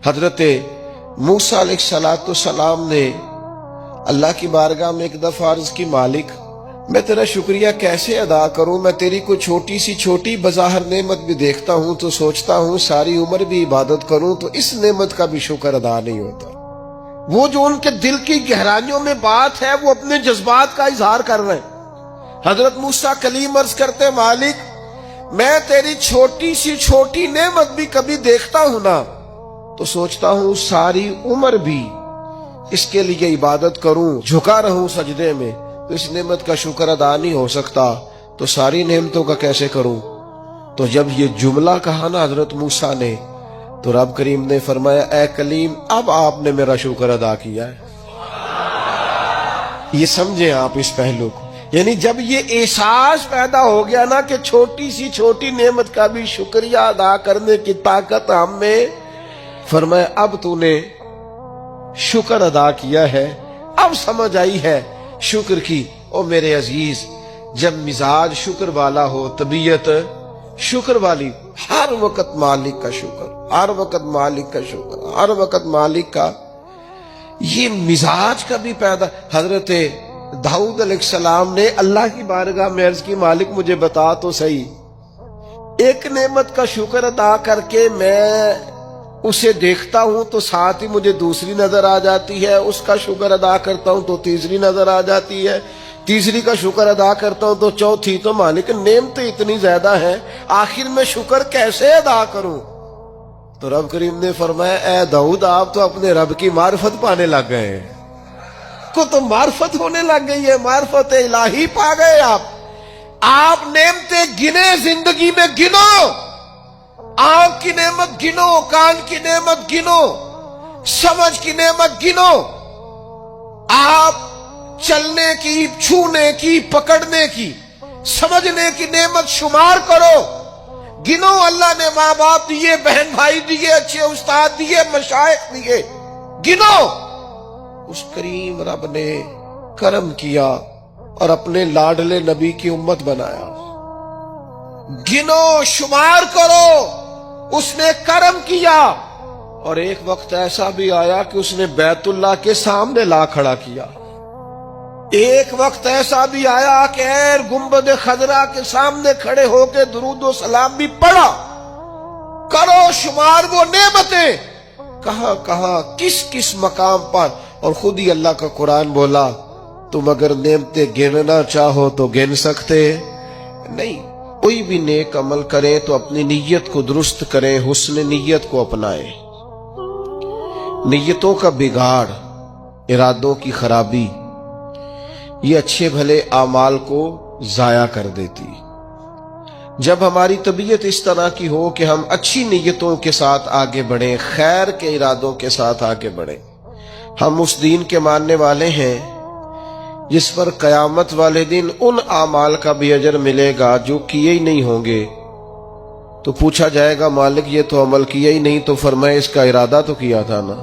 حضرت موسیٰ علیہ السلام نے اللہ کی بارگاہ میں ایک دفعہ عرض کی، مالک میں تیرا شکریہ کیسے ادا کروں؟ میں تیری کوئی چھوٹی بظاہر نعمت بھی دیکھتا ہوں تو سوچتا ہوں ساری عمر بھی عبادت کروں تو اس نعمت کا بھی شکر ادا نہیں ہوتا۔ وہ جو ان کے دل کی گہرائیوں میں بات ہے وہ اپنے جذبات کا اظہار کر رہے ہیں۔ حضرت موسیٰ کلیم عرض کرتے، مالک میں تیری چھوٹی نعمت بھی کبھی دیکھتا ہوں نا تو سوچتا ہوں ساری عمر بھی اس کے لیے عبادت کروں، جھکا رہوں سجدے میں، تو اس نعمت کا شکر ادا نہیں ہو سکتا تو ساری نعمتوں کا کیسے کروں؟ تو جب یہ جملہ کہا نا حضرت موسیٰ نے تو رب کریم نے فرمایا، اے کلیم اب آپ نے میرا شکر ادا کیا ہے۔ یہ سمجھیں آپ اس پہلو کو، یعنی جب یہ احساس پیدا ہو گیا نا کہ چھوٹی نعمت کا بھی شکریہ ادا کرنے کی طاقت ہم میں، فرمایا اب تو نے شکر ادا کیا ہے، اب سمجھ آئی ہے شکر کی۔ او میرے عزیز، جب مزاج شکر والا ہو، طبیعت شکر والی، ہر وقت مالک کا شکر، ہر وقت مالک کا شکر، ہر وقت مالک کا، یہ مزاج کا بھی پیدا۔ حضرت داؤد علیہ السلام نے اللہ کی بارگاہ میں عرض کی، مالک مجھے بتا تو صحیح، ایک نعمت کا شکر ادا کر کے میں اسے دیکھتا ہوں تو ساتھ ہی مجھے دوسری نظر آ جاتی ہے، اس کا شکر ادا کرتا ہوں تو تیسری نظر آ جاتی ہے، تیسری کا شکر ادا کرتا ہوں تو چوتھی۔ تو مالک نعمتیں اتنی زیادہ ہیں، آخر میں شکر کیسے ادا کروں؟ تو رب کریم نے فرمایا، اے داؤد آپ تو اپنے رب کی معرفت پانے لگ گئے ہیں، کو تو معرفت ہونے لگ گئی ہے، معرفت الہی پا گئے آپ نعمتیں گنے زندگی میں گنو، آنکھ کی نعمت گنو، کان کی نعمت گنو، سمجھ کی نعمت گنو، آپ چلنے کی، چھونے کی، پکڑنے کی، سمجھنے کی نعمت شمار کرو، گنو اللہ نے ماں باپ دیے، بہن بھائی دیے، اچھے استاد دیے، مشائخ دیے، گنو۔ اس کریم رب نے کرم کیا اور اپنے لاڈلے نبی کی امت بنایا۔ گنو، شمار کرو، اس نے کرم کیا، اور ایک وقت ایسا بھی آیا کہ اس نے بیت اللہ کے سامنے لا کھڑا کیا، ایک وقت ایسا بھی آیا کہ ایر گنبد خضرا کے سامنے کھڑے ہو کے درود و سلام بھی پڑھا۔ کرو شمار وہ نعمتیں، کہاں کس مقام پر، اور خود ہی اللہ کا قرآن بولا، تم اگر نعمتیں گننا چاہو تو گن سکتے نہیں۔ کوئی بھی نیک عمل کریں تو اپنی نیت کو درست کریں، حسن نیت کو اپنائیں۔ نیتوں کا بگاڑ، ارادوں کی خرابی، یہ اچھے بھلے اعمال کو ضائع کر دیتی۔ جب ہماری طبیعت اس طرح کی ہو کہ ہم اچھی نیتوں کے ساتھ آگے بڑھیں، خیر کے ارادوں کے ساتھ آگے بڑھیں، ہم اس دین کے ماننے والے ہیں جس پر قیامت والے دن ان اعمال کا بھی اجر ملے گا جو کیے ہی نہیں ہوں گے۔ تو پوچھا جائے گا، مالک یہ تو عمل کیا ہی نہیں، تو فرمائے اس کا ارادہ تو کیا تھا نا،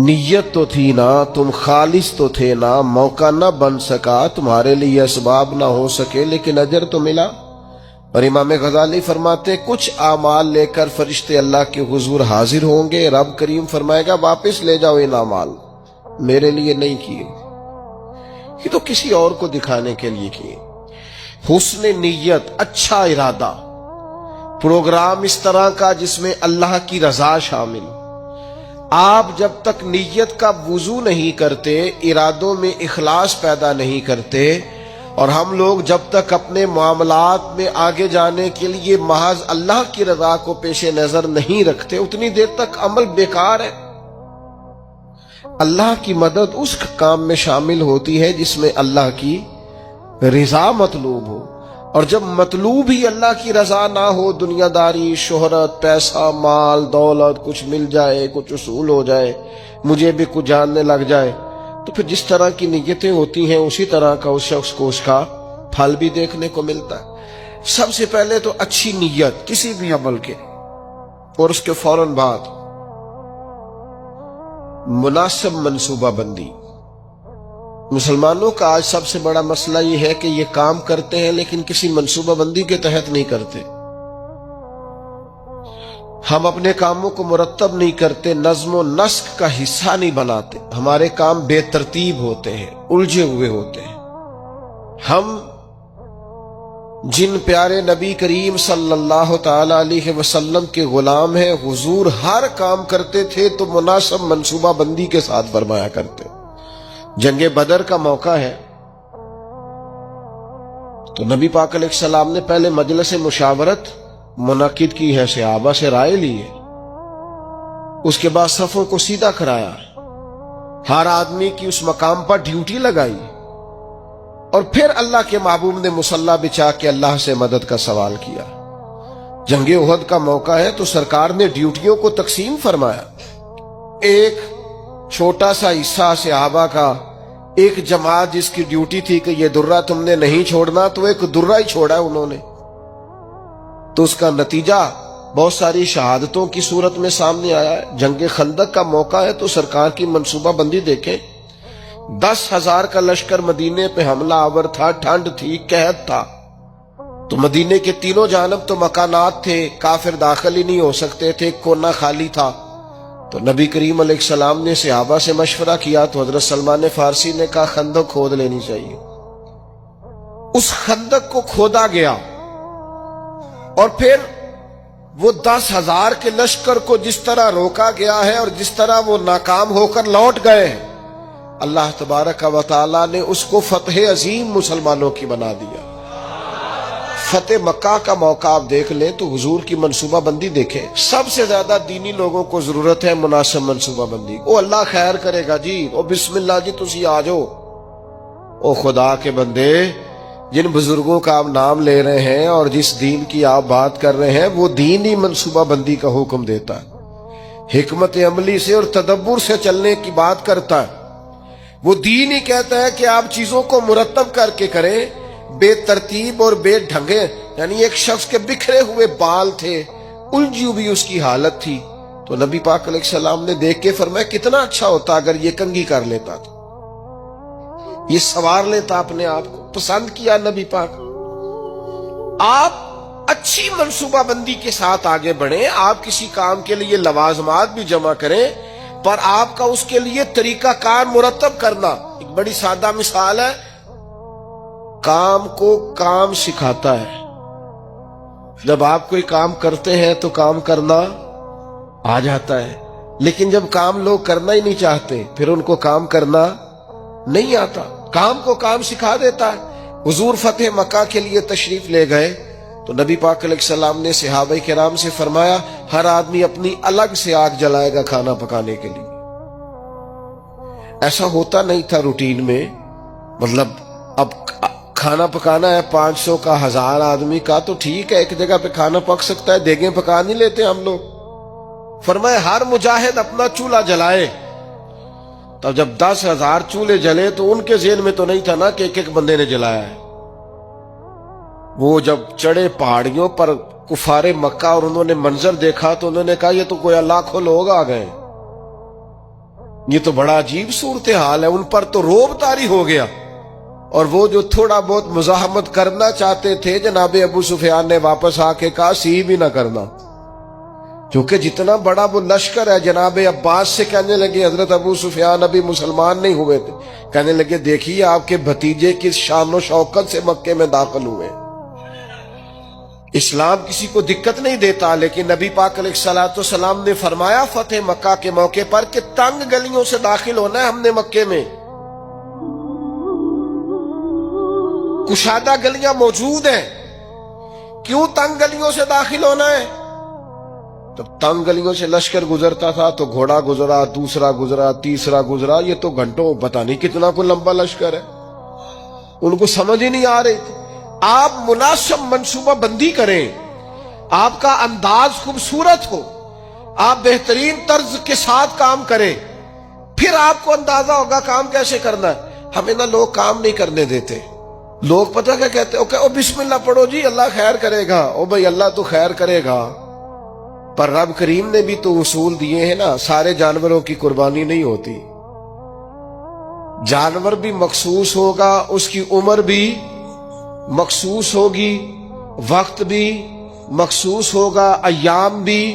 نیت تو تھی نا، تم خالص تو تھے نا، موقع نہ بن سکا، تمہارے لیے اسباب نہ ہو سکے، لیکن اجر تو ملا۔ اور امام غزالی فرماتے، کچھ اعمال لے کر فرشتے اللہ کے حضور حاضر ہوں گے، رب کریم فرمائے گا واپس لے جاؤ ان اعمال، میرے لیے نہیں کیے، یہ تو کسی اور کو دکھانے کے لیے کیے۔ حسن نیت، اچھا ارادہ، پروگرام اس طرح کا جس میں اللہ کی رضا شامل۔ آپ جب تک نیت کا وضو نہیں کرتے، ارادوں میں اخلاص پیدا نہیں کرتے، اور ہم لوگ جب تک اپنے معاملات میں آگے جانے کے لیے محض اللہ کی رضا کو پیش نظر نہیں رکھتے، اتنی دیر تک عمل بیکار ہے۔ اللہ کی مدد اس کام میں شامل ہوتی ہے جس میں اللہ کی رضا مطلوب ہو، اور جب مطلوب ہی اللہ کی رضا نہ ہو، دنیا داری، شہرت، پیسہ، مال، دولت، کچھ مل جائے، کچھ اصول ہو جائے، مجھے بھی کچھ جاننے لگ جائے، تو پھر جس طرح کی نیتیں ہوتی ہیں اسی طرح کا اس شخص کو اس کا پھل بھی دیکھنے کو ملتا ہے۔ سب سے پہلے تو اچھی نیت کسی بھی عمل کے، اور اس کے فوراً بعد مناسب منصوبہ بندی۔ مسلمانوں کا آج سب سے بڑا مسئلہ یہ ہے کہ یہ کام کرتے ہیں لیکن کسی منصوبہ بندی کے تحت نہیں کرتے۔ ہم اپنے کاموں کو مرتب نہیں کرتے، نظم و نسق کا حصہ نہیں بناتے، ہمارے کام بے ترتیب ہوتے ہیں، الجھے ہوئے ہوتے ہیں۔ ہم جن پیارے نبی کریم صلی اللہ تعالی علیہ وسلم کے غلام ہیں، حضور ہر کام کرتے تھے تو مناسب منصوبہ بندی کے ساتھ فرمایا کرتے۔ جنگ بدر کا موقع ہے تو نبی پاک علیہ السلام نے پہلے مجلس مشاورت منعقد کی ہے، صحابہ سے رائے لی ہے، اس کے بعد صفوں کو سیدھا کرایا، ہر آدمی کی اس مقام پر ڈیوٹی لگائی، اور پھر اللہ کے محبوب نے مصلی بچھا کے اللہ سے مدد کا سوال کیا۔ جنگ احد کا موقع ہے تو سرکار نے ڈیوٹیوں کو تقسیم فرمایا، ایک چھوٹا سا حصہ صحابہ کا، ایک جماعت جس کی ڈیوٹی تھی کہ یہ درہ تم نے نہیں چھوڑنا، تو ایک درہ ہی چھوڑا انہوں نے، تو اس کا نتیجہ بہت ساری شہادتوں کی صورت میں سامنے آیا ہے۔ جنگ خندق کا موقع ہے تو سرکار کی منصوبہ بندی دیکھیں، 10,000 کا لشکر مدینے پہ حملہ آور تھا، ٹھنڈ تھی، قحط تھا، تو مدینے کے تینوں جانب تو مکانات تھے، کافر داخل ہی نہیں ہو سکتے تھے، کونا خالی تھا، تو نبی کریم علیہ السلام نے صحابہ سے مشورہ کیا تو حضرت سلمان فارسی نے کہا خندق کھود لینی چاہیے۔ اس خندق کو کھودا گیا، اور پھر وہ 10,000 کے لشکر کو جس طرح روکا گیا ہے اور جس طرح وہ ناکام ہو کر لوٹ گئے ہیں، اللہ تبارک و تعالی نے اس کو فتح عظیم مسلمانوں کی بنا دیا۔ فتح مکہ کا موقع آپ دیکھ لیں تو حضور کی منصوبہ بندی دیکھیں، سب سے زیادہ دینی لوگوں کو ضرورت ہے مناسب منصوبہ بندی۔ او اللہ خیر کرے گا جی، او بسم اللہ جی تسی آ جاؤ۔ او خدا کے بندے، جن بزرگوں کا آپ نام لے رہے ہیں اور جس دین کی آپ بات کر رہے ہیں، وہ دین ہی منصوبہ بندی کا حکم دیتا ہے، حکمت عملی سے اور تدبر سے چلنے کی بات کرتا ہے۔ وہ دین ہی کہتا ہے کہ آپ چیزوں کو مرتب کر کے کریں، بے ترتیب اور بے ڈھنگے، یعنی ایک شخص کے بکھرے ہوئے بال تھے، الجھی ہوئی اس کی حالت تھی، تو نبی پاک علیہ السلام نے دیکھ کے فرمایا کتنا اچھا ہوتا اگر یہ کنگھی کر لیتا تھا، یہ سوار لیتا اپنے آپ کو۔ پسند کیا نبی پاک۔ آپ اچھی منصوبہ بندی کے ساتھ آگے بڑھیں، آپ کسی کام کے لیے لوازمات بھی جمع کریں، پر آپ کا اس کے لیے طریقہ کار مرتب کرنا۔ ایک بڑی سادہ مثال ہے، کام کو کام سکھاتا ہے۔ جب آپ کوئی کام کرتے ہیں تو کام کرنا آ جاتا ہے، لیکن جب کام لوگ کرنا ہی نہیں چاہتے پھر ان کو کام کرنا نہیں آتا۔ کام کو کام سکھا دیتا ہے۔ حضور فتح مکہ کے لیے تشریف لے گئے تو نبی پاک علیہ السلام نے صحابہ کرام سے فرمایا ہر آدمی اپنی الگ سے آگ جلائے گا کھانا پکانے کے لیے۔ ایسا ہوتا نہیں تھا روٹین میں، مطلب اب کھانا پکانا ہے 500 کا 1000 آدمی کا تو ٹھیک ہے، ایک جگہ پہ کھانا پک سکتا ہے، دیگیں پکا نہیں لیتے ہم لوگ۔ فرمایا ہر مجاہد اپنا چولہا جلائے۔ تب جب 10,000 چولہے جلے تو ان کے ذہن میں تو نہیں تھا نا کہ ایک ایک بندے نے جلایا ہے۔ وہ جب چڑھے پہاڑیوں پر کفار مکہ اور انہوں نے منظر دیکھا تو انہوں نے کہا یہ تو کوئی لاکھوں لوگ آ گئے، یہ تو بڑا عجیب صورتحال ہے۔ ان پر تو روب طاری ہو گیا، اور وہ جو تھوڑا بہت مزاحمت کرنا چاہتے تھے جناب ابو سفیان نے واپس آ کے کہا سی بھی نہ کرنا، کیونکہ جتنا بڑا وہ لشکر ہے۔ جناب عباس سے کہنے لگے حضرت ابو سفیان ابھی مسلمان نہیں ہوئے تھے، کہنے لگے دیکھیے آپ کے بھتیجے کس شان و شوکت سے مکے میں داخل ہوئے۔ اسلام کسی کو دقت نہیں دیتا، لیکن نبی پاک علیہ الصلوۃ والسلام نے فرمایا فتح مکہ کے موقع پر کہ تنگ گلیوں سے داخل ہونا ہے ہم نے مکے میں، کشادہ گلیاں موجود ہیں، کیوں تنگ گلیوں سے داخل ہونا ہے؟ جب تنگ گلیوں سے لشکر گزرتا تھا تو گھوڑا گزرا، دوسرا گزرا، تیسرا گزرا، یہ تو گھنٹوں پتہ نہیں کتنا کو لمبا لشکر ہے، ان کو سمجھ ہی نہیں آ رہی تھی۔ آپ مناسب منصوبہ بندی کریں، آپ کا انداز خوبصورت ہو، آپ بہترین طرز کے ساتھ کام کریں، پھر آپ کو اندازہ ہوگا کام کیسے کرنا ہے۔ ہمیں نہ لوگ کام نہیں کرنے دیتے، لوگ پتہ کیا کہتے ہیں، او بسم اللہ پڑھو جی اللہ خیر کرے گا، او بھائی اللہ تو خیر کرے گا، پر رب کریم نے بھی تو اصول دیے ہیں نا، سارے جانوروں کی قربانی نہیں ہوتی، جانور بھی مخصوص ہوگا، اس کی عمر بھی مخصوص ہوگی، وقت بھی مخصوص ہوگا، ایام بھی